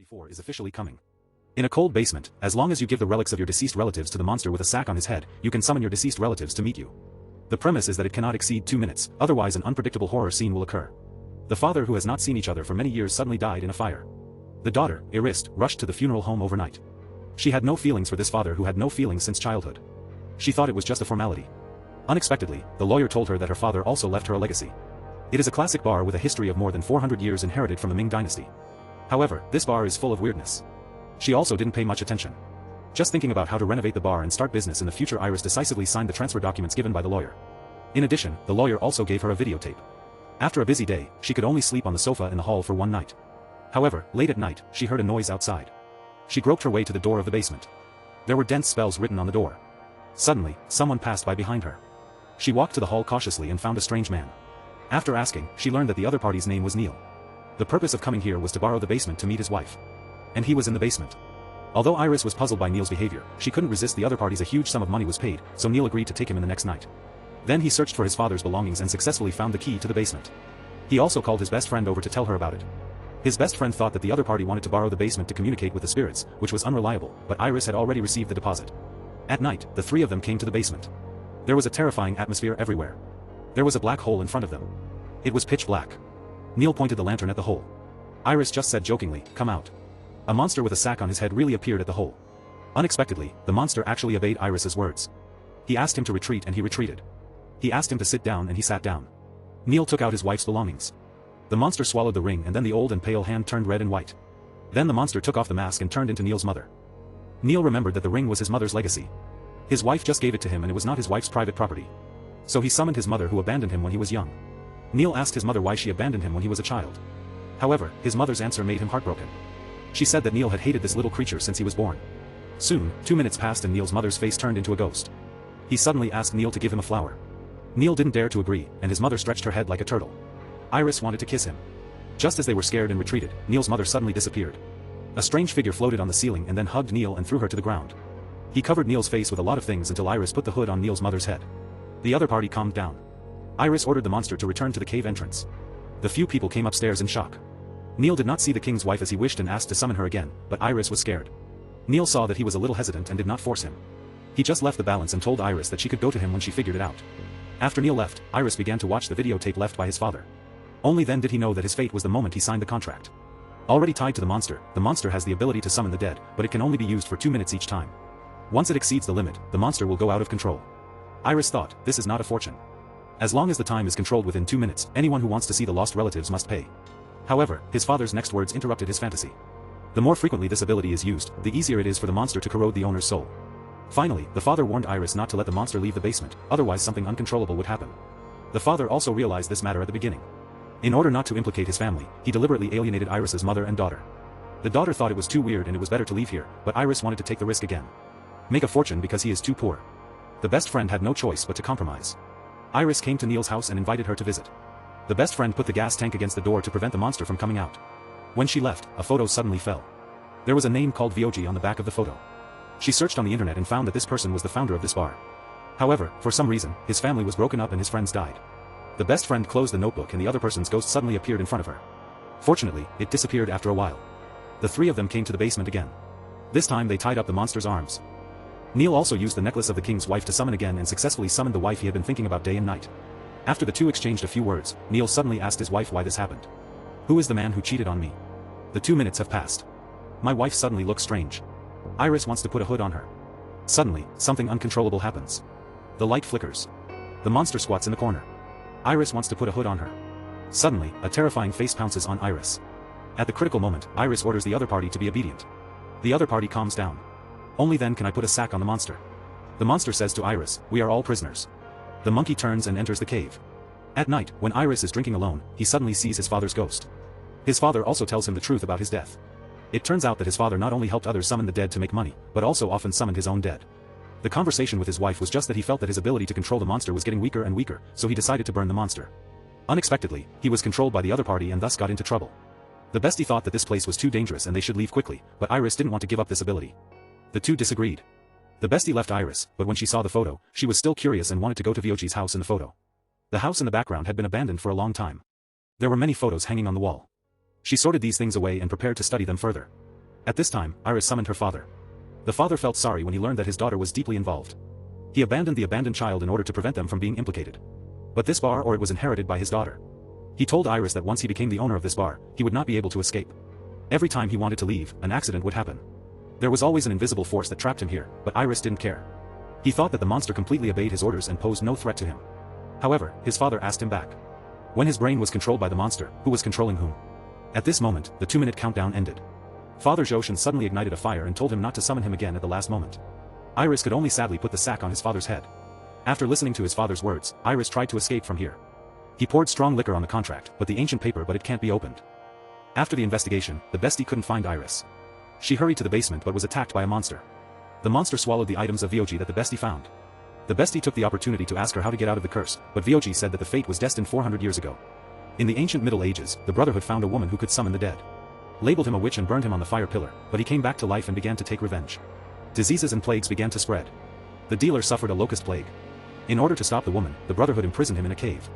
2024 is officially coming. In a cold basement, as long as you give the relics of your deceased relatives to the monster with a sack on his head, you can summon your deceased relatives to meet you. The premise is that it cannot exceed 2 minutes, otherwise an unpredictable horror scene will occur. The father, who has not seen each other for many years, suddenly died in a fire. The daughter, Iris, rushed to the funeral home overnight. She had no feelings for this father who had no feelings since childhood. She thought it was just a formality. Unexpectedly, the lawyer told her that her father also left her a legacy. It is a classic bar with a history of more than 400 years inherited from the Ming dynasty. However, this bar is full of weirdness. She also didn't pay much attention. Just thinking about how to renovate the bar and start business in the future, Iris decisively signed the transfer documents given by the lawyer. In addition, the lawyer also gave her a videotape. After a busy day, she could only sleep on the sofa in the hall for one night. However, late at night, she heard a noise outside. She groped her way to the door of the basement. There were dense spells written on the door. Suddenly, someone passed by behind her. She walked to the hall cautiously and found a strange man. After asking, she learned that the other party's name was Neil. The purpose of coming here was to borrow the basement to meet his wife. And he was in the basement. Although Iris was puzzled by Neil's behavior, she couldn't resist the other parties. A huge sum of money was paid, so Neil agreed to take him in the next night. Then he searched for his father's belongings and successfully found the key to the basement. He also called his best friend over to tell her about it. His best friend thought that the other party wanted to borrow the basement to communicate with the spirits, which was unreliable, but Iris had already received the deposit. At night, the three of them came to the basement. There was a terrifying atmosphere everywhere. There was a black hole in front of them. It was pitch black. Neil pointed the lantern at the hole. Iris just said jokingly, "Come out." A monster with a sack on his head really appeared at the hole. Unexpectedly, the monster actually obeyed Iris's words. He asked him to retreat and he retreated. He asked him to sit down and he sat down. Neil took out his wife's belongings. The monster swallowed the ring and then the old and pale hand turned red and white. Then the monster took off the mask and turned into Neil's mother. Neil remembered that the ring was his mother's legacy. His wife just gave it to him and it was not his wife's private property. So he summoned his mother, who abandoned him when he was young. Neil asked his mother why she abandoned him when he was a child. However, his mother's answer made him heartbroken. She said that Neil had hated this little creature since he was born. Soon, 2 minutes passed and Neil's mother's face turned into a ghost. He suddenly asked Neil to give him a flower. Neil didn't dare to agree, and his mother stretched her head like a turtle. Iris wanted to kiss him. Just as they were scared and retreated, Neil's mother suddenly disappeared. A strange figure floated on the ceiling and then hugged Neil and threw her to the ground. He covered Neil's face with a lot of things until Iris put the hood on Neil's mother's head. The other party calmed down. Iris ordered the monster to return to the cave entrance. The few people came upstairs in shock. Neil did not see the king's wife as he wished and asked to summon her again, but Iris was scared. Neil saw that he was a little hesitant and did not force him. He just left the balance and told Iris that she could go to him when she figured it out. After Neil left, Iris began to watch the videotape left by his father. Only then did he know that his fate was the moment he signed the contract. Already tied to the monster has the ability to summon the dead, but it can only be used for 2 minutes each time. Once it exceeds the limit, the monster will go out of control. Iris thought, this is not a fortune. As long as the time is controlled within 2 minutes, anyone who wants to see the lost relatives must pay. However, his father's next words interrupted his fantasy. The more frequently this ability is used, the easier it is for the monster to corrode the owner's soul. Finally, the father warned Iris not to let the monster leave the basement, otherwise something uncontrollable would happen. The father also realized this matter at the beginning. In order not to implicate his family, he deliberately alienated Iris's mother and daughter. The daughter thought it was too weird and it was better to leave here, but Iris wanted to take the risk again. Make a fortune because he is too poor. The best friend had no choice but to compromise. Iris came to Neil's house and invited her to visit. The best friend put the gas tank against the door to prevent the monster from coming out. When she left, a photo suddenly fell. There was a name called Vyoji on the back of the photo. She searched on the internet and found that this person was the founder of this bar. However, for some reason, his family was broken up and his friends died. The best friend closed the notebook and the other person's ghost suddenly appeared in front of her. Fortunately, it disappeared after a while. The three of them came to the basement again. This time they tied up the monster's arms. Neil also used the necklace of the king's wife to summon again and successfully summoned the wife he had been thinking about day and night. After the two exchanged a few words, Neil suddenly asked his wife why this happened. "Who is the man who cheated on me?" The 2 minutes have passed. My wife suddenly looks strange. Iris wants to put a hood on her. Suddenly, something uncontrollable happens. The light flickers. The monster squats in the corner. Iris wants to put a hood on her. Suddenly, a terrifying face pounces on Iris. At the critical moment, Iris orders the other party to be obedient. The other party calms down. Only then can I put a sack on the monster. The monster says to Iris, "We are all prisoners." The monkey turns and enters the cave. At night, when Iris is drinking alone, he suddenly sees his father's ghost. His father also tells him the truth about his death. It turns out that his father not only helped others summon the dead to make money, but also often summoned his own dead. The conversation with his wife was just that he felt that his ability to control the monster was getting weaker and weaker, so he decided to burn the monster. Unexpectedly, he was controlled by the other party and thus got into trouble. The bestie thought that this place was too dangerous and they should leave quickly, but Iris didn't want to give up this ability. The two disagreed. The bestie left Iris, but when she saw the photo, she was still curious and wanted to go to Vyoji's house in the photo. The house in the background had been abandoned for a long time. There were many photos hanging on the wall. She sorted these things away and prepared to study them further. At this time, Iris summoned her father. The father felt sorry when he learned that his daughter was deeply involved. He abandoned the abandoned child in order to prevent them from being implicated. But this bar or it was inherited by his daughter. He told Iris that once he became the owner of this bar, he would not be able to escape. Every time he wanted to leave, an accident would happen. There was always an invisible force that trapped him here, but Iris didn't care. He thought that the monster completely obeyed his orders and posed no threat to him. However, his father asked him back. When his brain was controlled by the monster, who was controlling whom? At this moment, the 2-minute countdown ended. Father Joshin suddenly ignited a fire and told him not to summon him again at the last moment. Iris could only sadly put the sack on his father's head. After listening to his father's words, Iris tried to escape from here. He poured strong liquor on the contract, but the ancient paper but it can't be opened. After the investigation, the bestie couldn't find Iris. She hurried to the basement but was attacked by a monster. The monster swallowed the items of VOG that the bestie found. The bestie took the opportunity to ask her how to get out of the curse, but VOG said that the fate was destined 400 years ago. In the ancient Middle Ages, the Brotherhood found a woman who could summon the dead. Labeled him a witch and burned him on the fire pillar, but he came back to life and began to take revenge. Diseases and plagues began to spread. The dealer suffered a locust plague. In order to stop the woman, the Brotherhood imprisoned him in a cave.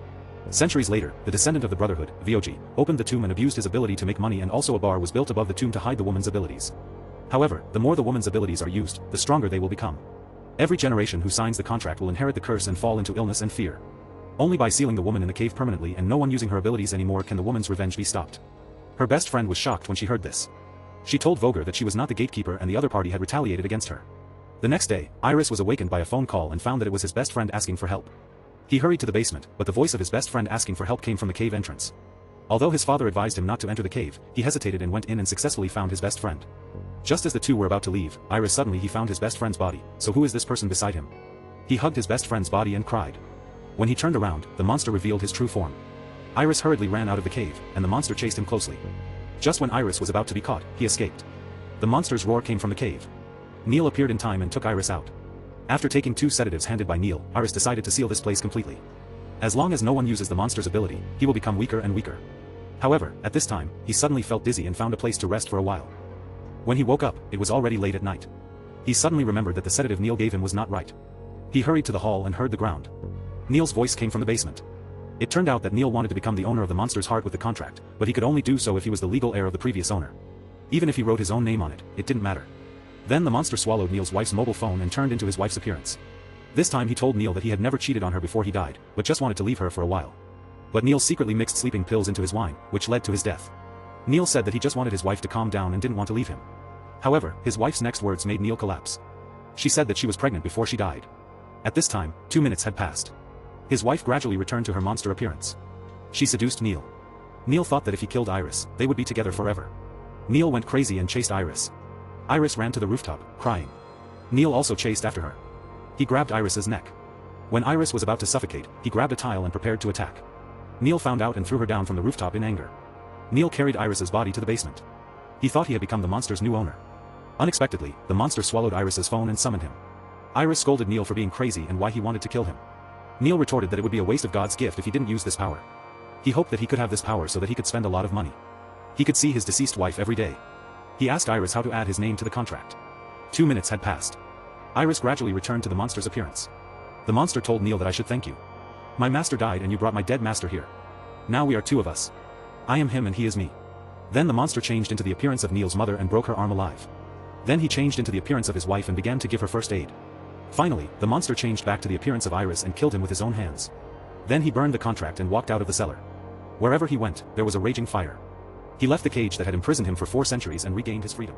Centuries later, the descendant of the Brotherhood, VOG, opened the tomb and abused his ability to make money, and also a bar was built above the tomb to hide the woman's abilities. However, the more the woman's abilities are used, the stronger they will become. Every generation who signs the contract will inherit the curse and fall into illness and fear. Only by sealing the woman in the cave permanently and no one using her abilities anymore can the woman's revenge be stopped. Her best friend was shocked when she heard this. She told Voger that she was not the gatekeeper and the other party had retaliated against her. The next day, Iris was awakened by a phone call and found that it was his best friend asking for help. He hurried to the basement, but the voice of his best friend asking for help came from the cave entrance. Although his father advised him not to enter the cave, he hesitated and went in and successfully found his best friend. Just as the two were about to leave, Iris suddenly he found his best friend's body. So who is this person beside him? He hugged his best friend's body and cried. When he turned around, the monster revealed his true form. Iris hurriedly ran out of the cave, and the monster chased him closely. Just when Iris was about to be caught, he escaped. The monster's roar came from the cave. Neil appeared in time and took Iris out. After taking 2 sedatives handed by Neil, Iris decided to seal this place completely. As long as no one uses the monster's ability, he will become weaker and weaker. However, at this time, he suddenly felt dizzy and found a place to rest for a while. When he woke up, it was already late at night. He suddenly remembered that the sedative Neil gave him was not right. He hurried to the hall and heard the ground. Neil's voice came from the basement. It turned out that Neil wanted to become the owner of the monster's heart with the contract, but he could only do so if he was the legal heir of the previous owner. Even if he wrote his own name on it, it didn't matter. Then the monster swallowed Neil's wife's mobile phone and turned into his wife's appearance. This time he told Neil that he had never cheated on her before he died, but just wanted to leave her for a while. But Neil secretly mixed sleeping pills into his wine, which led to his death. Neil said that he just wanted his wife to calm down and didn't want to leave him. However, his wife's next words made Neil collapse. She said that she was pregnant before she died. At this time, 2 minutes had passed. His wife gradually returned to her monster appearance. She seduced Neil. Neil thought that if he killed Iris, they would be together forever. Neil went crazy and chased Iris. Iris ran to the rooftop, crying. Neil also chased after her. He grabbed Iris's neck. When Iris was about to suffocate, he grabbed a tile and prepared to attack. Neil found out and threw her down from the rooftop in anger. Neil carried Iris's body to the basement. He thought he had become the monster's new owner. Unexpectedly, the monster swallowed Iris's phone and summoned him. Iris scolded Neil for being crazy and why he wanted to kill him. Neil retorted that it would be a waste of God's gift if he didn't use this power. He hoped that he could have this power so that he could spend a lot of money. He could see his deceased wife every day. He asked Iris how to add his name to the contract. 2 minutes had passed. Iris gradually returned to the monster's appearance. The monster told Neil that I should thank you. My master died and you brought my dead master here. Now we are 2 of us. I am him and he is me. Then the monster changed into the appearance of Neil's mother and broke her arm alive. Then he changed into the appearance of his wife and began to give her first aid. Finally, the monster changed back to the appearance of Iris and killed him with his own hands. Then he burned the contract and walked out of the cellar. Wherever he went, there was a raging fire. He left the cage that had imprisoned him for 4 centuries and regained his freedom.